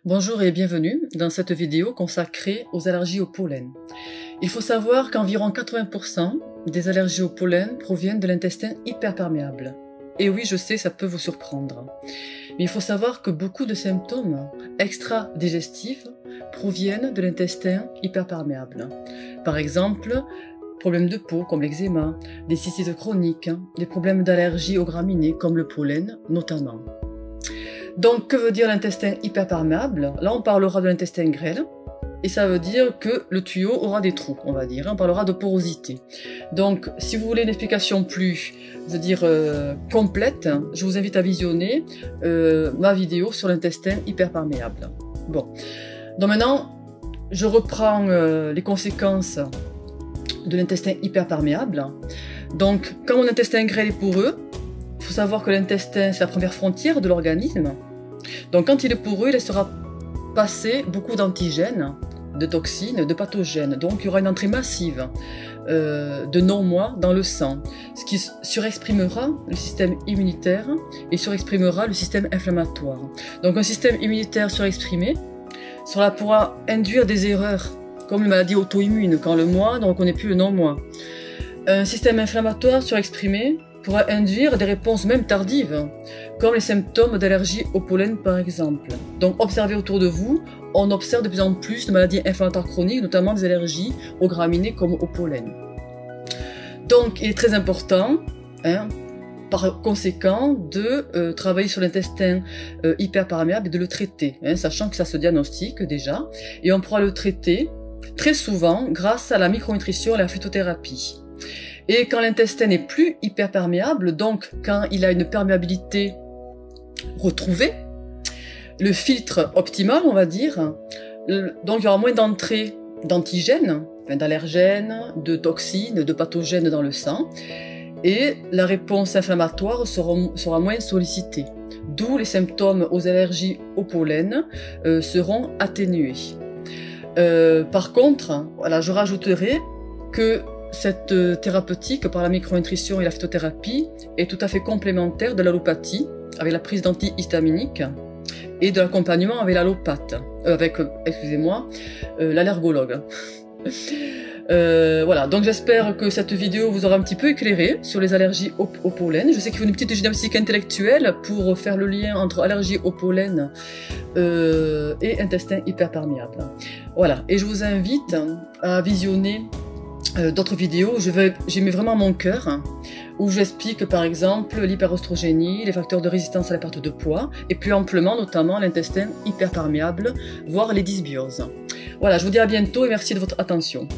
Bonjour et bienvenue dans cette vidéo consacrée aux allergies au pollen. Il faut savoir qu'environ 80% des allergies au pollen proviennent de l'intestin hyperperméable. Et oui, je sais, ça peut vous surprendre. Mais il faut savoir que beaucoup de symptômes extra-digestifs proviennent de l'intestin hyperperméable. Par exemple, problèmes de peau comme l'eczéma, des cystites chroniques, des problèmes d'allergie aux graminées comme le pollen notamment. Donc, que veut dire l'intestin hyperperméable? Là, on parlera de l'intestin grêle, et ça veut dire que le tuyau aura des trous, on va dire. On parlera de porosité. Donc, si vous voulez une explication plus, complète, je vous invite à visionner ma vidéo sur l'intestin hyperperméable. Bon, donc maintenant, je reprends les conséquences de l'intestin hyperperméable. Donc, quand mon intestin grêle est poreux, il faut savoir que l'intestin, c'est la première frontière de l'organisme. Donc quand il est poreux, il laissera passer beaucoup d'antigènes, de toxines, de pathogènes. Donc il y aura une entrée massive de non-moi dans le sang, ce qui surexprimera le système immunitaire et surexprimera le système inflammatoire. Donc un système immunitaire surexprimé, cela pourra induire des erreurs, comme les maladies auto-immunes, quand le moi ne reconnaît plus le non-moi. Un système inflammatoire surexprimé pourra induire des réponses même tardives, comme les symptômes d'allergie au pollen par exemple. Donc observez autour de vous, on observe de plus en plus de maladies inflammatoires chroniques, notamment des allergies aux graminées comme au pollen. Donc il est très important, par conséquent, de travailler sur l'intestin hyperperméable et de le traiter, sachant que ça se diagnostique déjà, et on pourra le traiter très souvent grâce à la micronutrition et la phytothérapie. Et quand l'intestin n'est plus hyperperméable, donc quand il a une perméabilité retrouvée, le filtre optimal, on va dire, donc il y aura moins d'entrée d'antigènes, d'allergènes, de toxines, de pathogènes dans le sang, et la réponse inflammatoire sera moins sollicitée. D'où les symptômes aux allergies au pollen seront atténués. Par contre, voilà, je rajouterai que cette thérapeutique par la micronutrition et la phytothérapie est tout à fait complémentaire de l'allopathie, avec la prise d'antihistaminiques et de l'accompagnement avec l'allopathe, l'allergologue. Voilà, donc j'espère que cette vidéo vous aura un petit peu éclairé sur les allergies au pollen. Je sais qu'il faut une petite gymnastique intellectuelle pour faire le lien entre allergie au pollen et intestin hyperperméable. Voilà, et je vous invite à visionner d'autres vidéos où j'y mets vraiment mon cœur, où j'explique par exemple l'hyperostrogénie, les facteurs de résistance à la perte de poids, et plus amplement notamment l'intestin hyperperméable, voire les dysbioses. Voilà, je vous dis à bientôt et merci de votre attention.